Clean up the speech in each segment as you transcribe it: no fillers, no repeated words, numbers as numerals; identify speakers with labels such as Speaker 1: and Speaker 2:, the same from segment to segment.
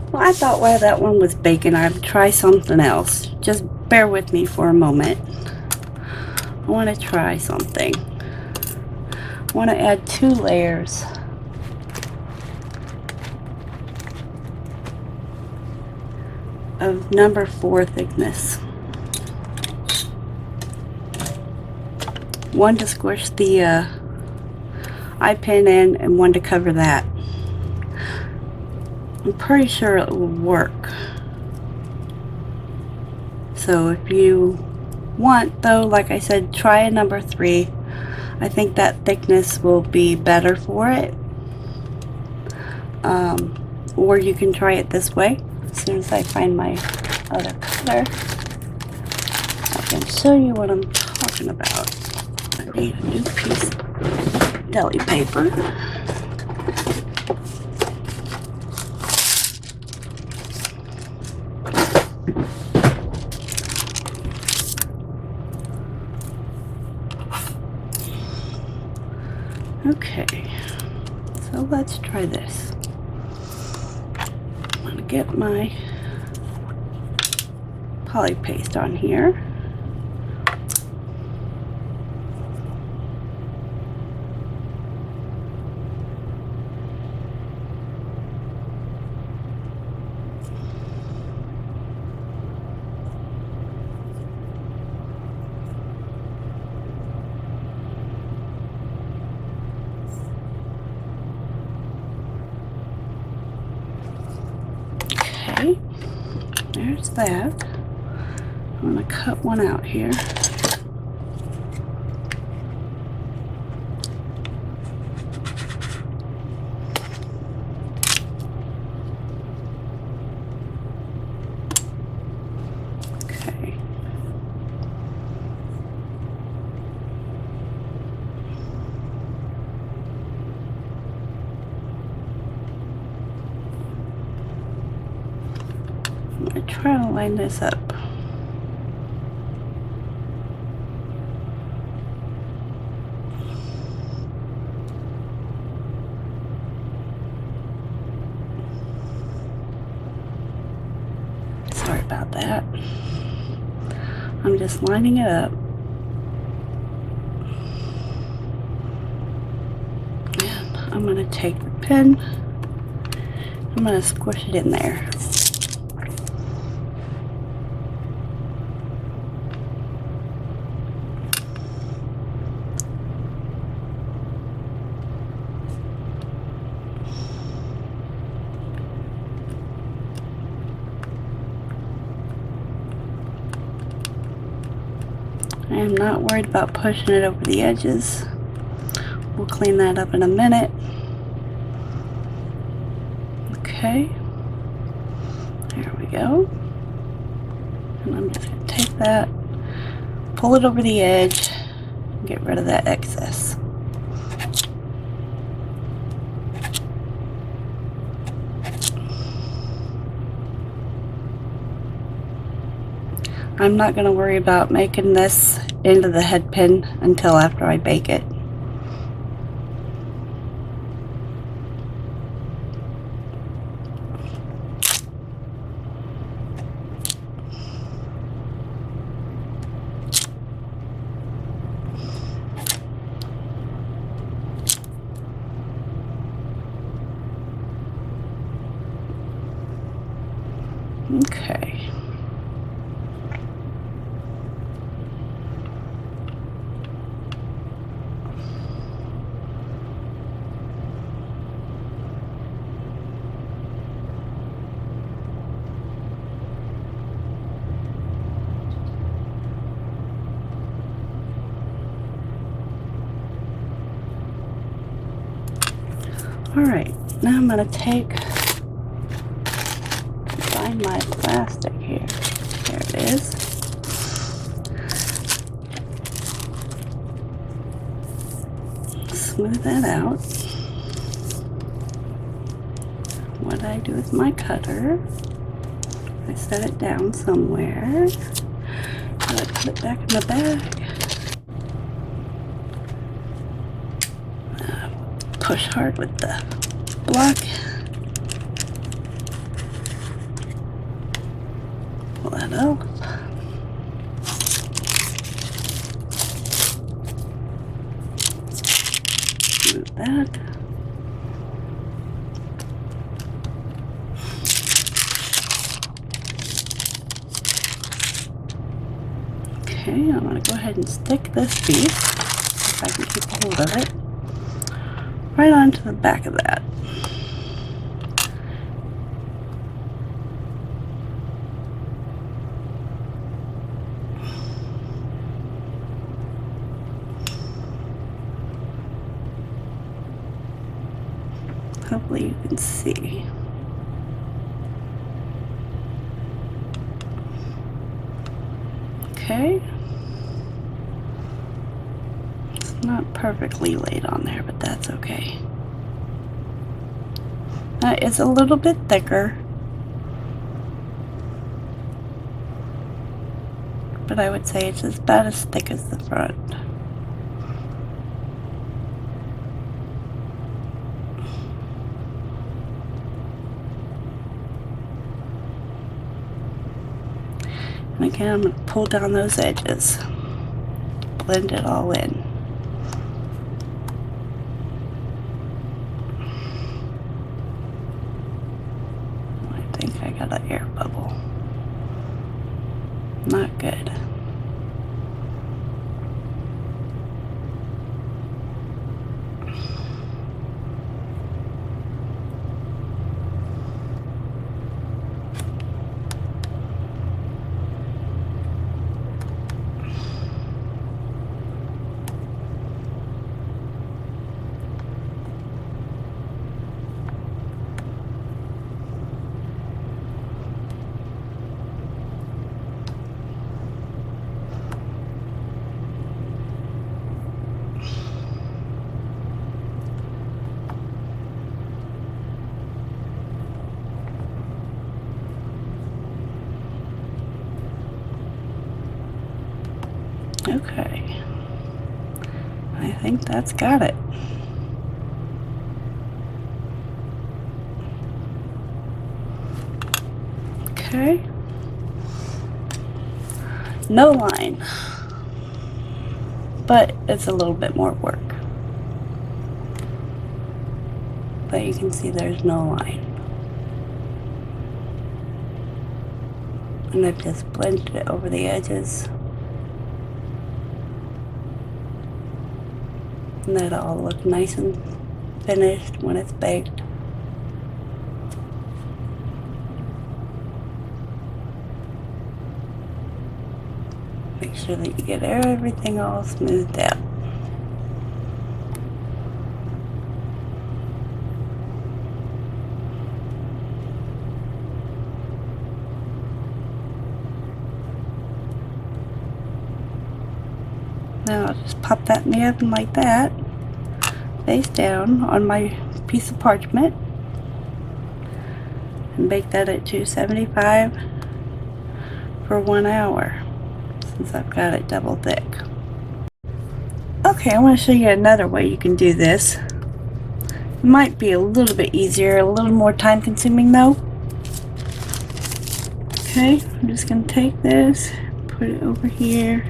Speaker 1: Well, I thought while that one was baking, I'd try something else. Just bear with me for a moment. I want to try something. I want to add 2 layers of number 4 thickness. One to squish the eye pin in, and one to cover that. I'm pretty sure it will work. So if you want, though, like I said, try a number 3. I think that thickness will be better for it. Or you can try it this way. As soon as I find my other cutter, I can show you what I'm talking about. I need a new piece of deli paper. Okay, so let's try this. I'm gonna get my poly paste on here. Okay, there's that. I'm going to cut one out here. Okay. I'm going to try to line this up. Sorry about that. I'm just lining it up. And I'm going to take the pen. I'm going to squish it in there. I am not worried about pushing it over the edges. We'll clean that up in a minute. Okay, there we go. And I'm just going to take that, pull it over the edge, and get rid of that excess. I'm not going to worry about making this into the head pin until after I bake it. Okay. Alright, now I'm going to find my plastic here. There it is. Smooth that out. What I do with my cutter, I set it down somewhere. I put it back in the bag. Push hard with the block. that up. Move that. Okay, I'm going to go ahead and stick this piece, if I can keep a hold of it, right onto the back of that. Hopefully you can see. Okay. It's not perfectly laid on there, but that's okay. It's a little bit thicker, but I would say it's just about as thick as the front. And again, I'm going to pull down those edges, blend it all in. I think I got an air bubble. Not good. Okay, I think that's got it. Okay, no line, but it's a little bit more work. But you can see there's no line. And I've just blended it over the edges. And that'll all look nice and finished when it's baked. Make sure that you get everything all smoothed out. Now I'll just pop that in the oven like that, face down on my piece of parchment, and bake that at 275 for 1 hour, since I've got it double thick. Okay, I want to show you another way you can do this. It might be a little bit easier, a little more time consuming though. Okay, I'm just going to take this, put it over here.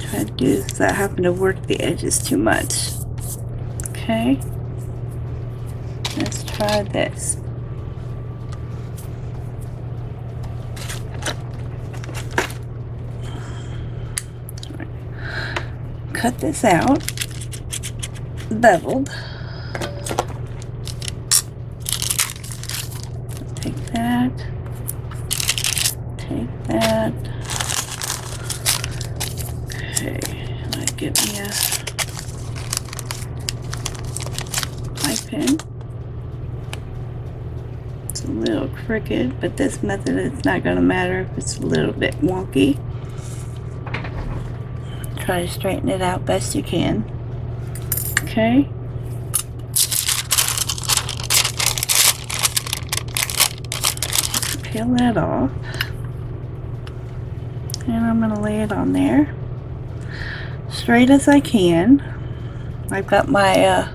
Speaker 1: Try to do this without having to work the edges too much. Okay, let's try this. Cut this out, beveled. Take that, take that. Okay, might get me a eye pen. It's a little crooked, but this method it's not going to matter if it's a little bit wonky. Try to straighten it out best you can. Okay. Peel that off. And I'm going to lay it on there. Straight as I can. I've got my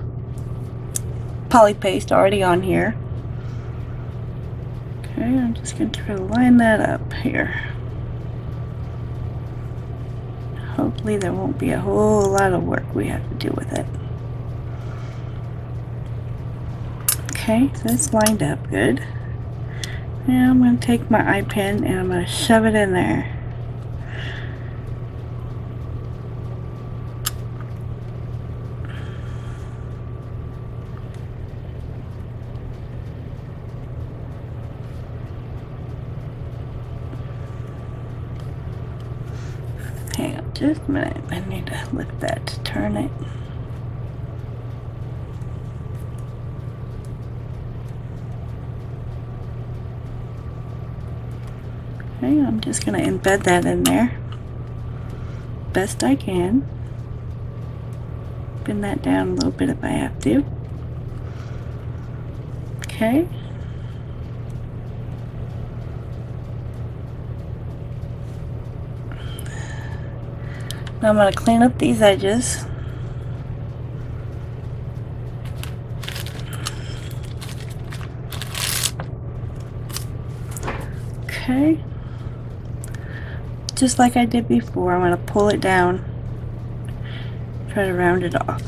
Speaker 1: poly paste already on here. Okay, I'm just going to try to line that up here. Hopefully there won't be a whole lot of work we have to do with it. Okay, so it's lined up good. Now I'm going to take my eye pin and I'm going to shove it in there. Hang on just a minute. I need to lift that to turn it. Okay, I'm just going to embed that in there best I can. Bend that down a little bit if I have to. Okay. Now I'm going to clean up these edges. Okay. Just like I did before, I'm going to pull it down. Try to round it off.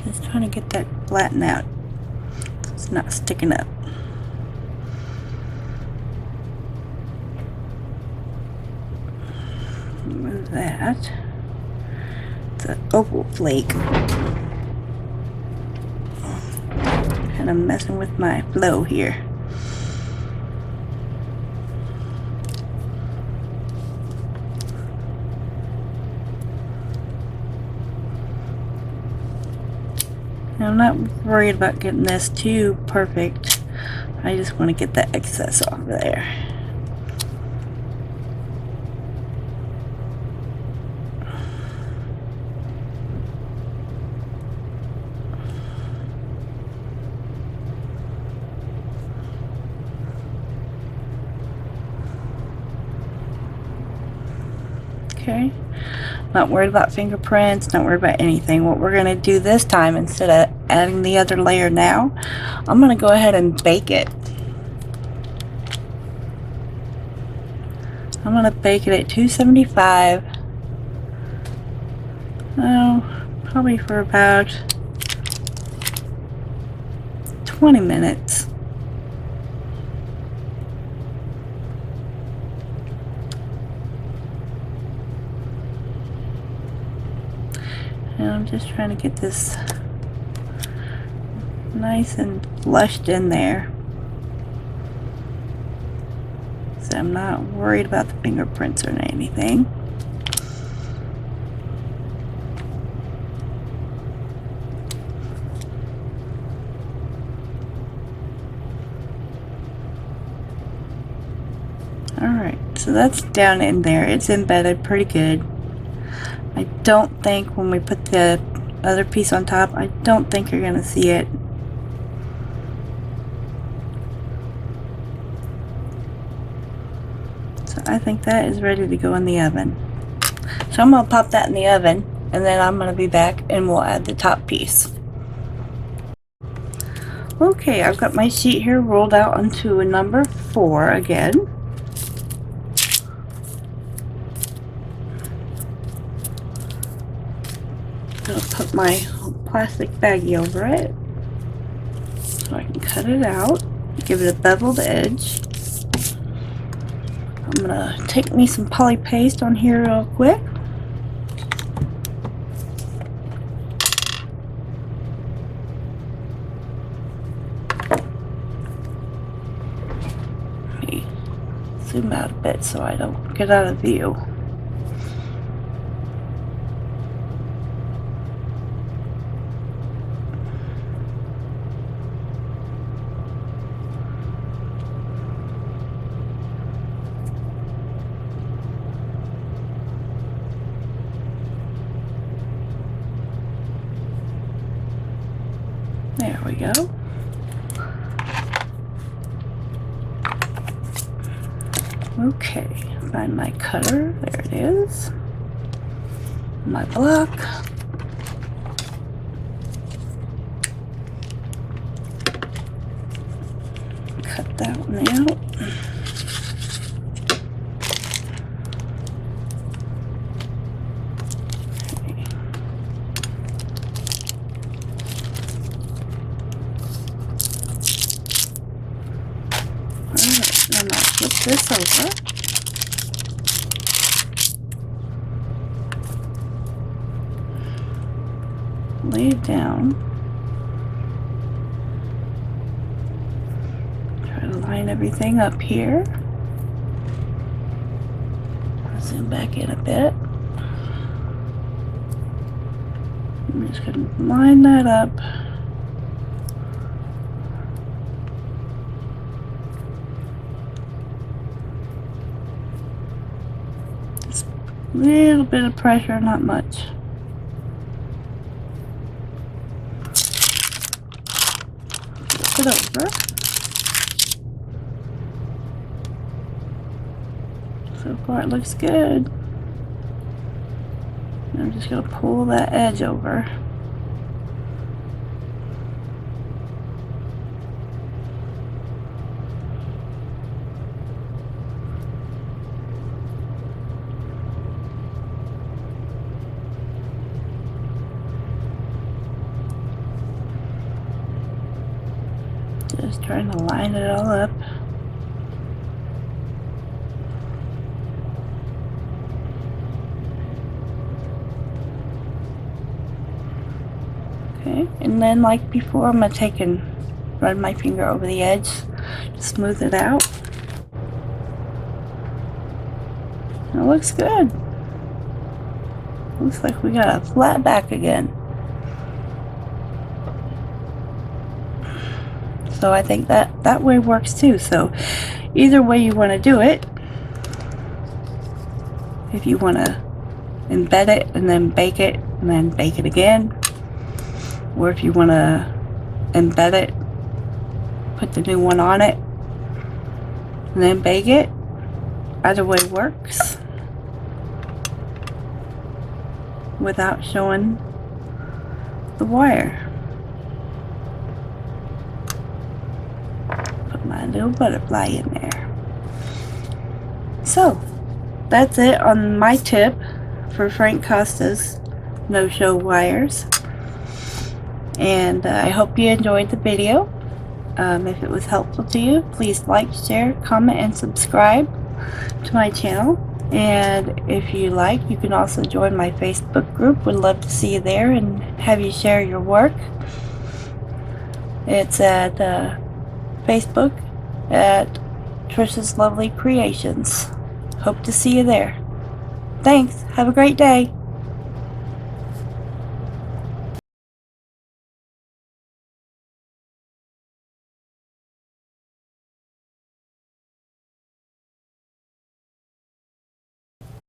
Speaker 1: Just trying to get that flattened out so it's not sticking up. Remove that. It's an opal flake. And I'm messing with my flow here. I'm not worried about getting this too perfect. I just want to get the excess off there. Okay. Not worried about fingerprints, not worried about anything. What we're going to do this time, instead of adding the other layer now, I'm going to go ahead and bake it. I'm going to bake it at 275. Oh, probably for about 20 minutes. And I'm just trying to get this nice and flushed in there. So I'm not worried about the fingerprints or anything. Alright, so that's down in there. It's embedded pretty good. I don't think when we put the other piece on top, I don't think you're going to see it. So I think that is ready to go in the oven. So I'm going to pop that in the oven, and then I'm going to be back and we'll add the top piece. Okay, I've got my sheet here rolled out onto a number 4 again. I'm going to put my plastic baggie over it so I can cut it out, give it a beveled edge. I'm going to take me some poly paste on here real quick. Let me zoom out a bit so I don't get out of view. There we go. Okay, find my cutter. There it is. My block. Cut that one out. Okay. Alright, then I'll flip this over. Lay it down. Try to line everything up here. I'll zoom back in a bit. I'm just going to line that up. Just a little bit of pressure, not much. Flip it over. So far it looks good. I'm just going to pull that edge over. Just trying to line it all up. Okay, and then like before, I'm going to take and run my finger over the edge to smooth it out. It looks good. Looks like we got a flat back again. So I think that way works too. So either way you want to do it, if you want to embed it and then bake it and then bake it again, or if you want to embed it, put the new one on it, and then bake it, either way works without showing the wire. Put my little butterfly in there. So that's it on my tip for Frank Costa's no-show wires. And I hope you enjoyed the video. If it was helpful to you, please like, share, comment, and subscribe to my channel. And if you like, you can also join my Facebook group. Would love to see you there and have you share your work. It's at Facebook at Trisha's Lovely Creations. Hope to see you there. Thanks. Have a great day.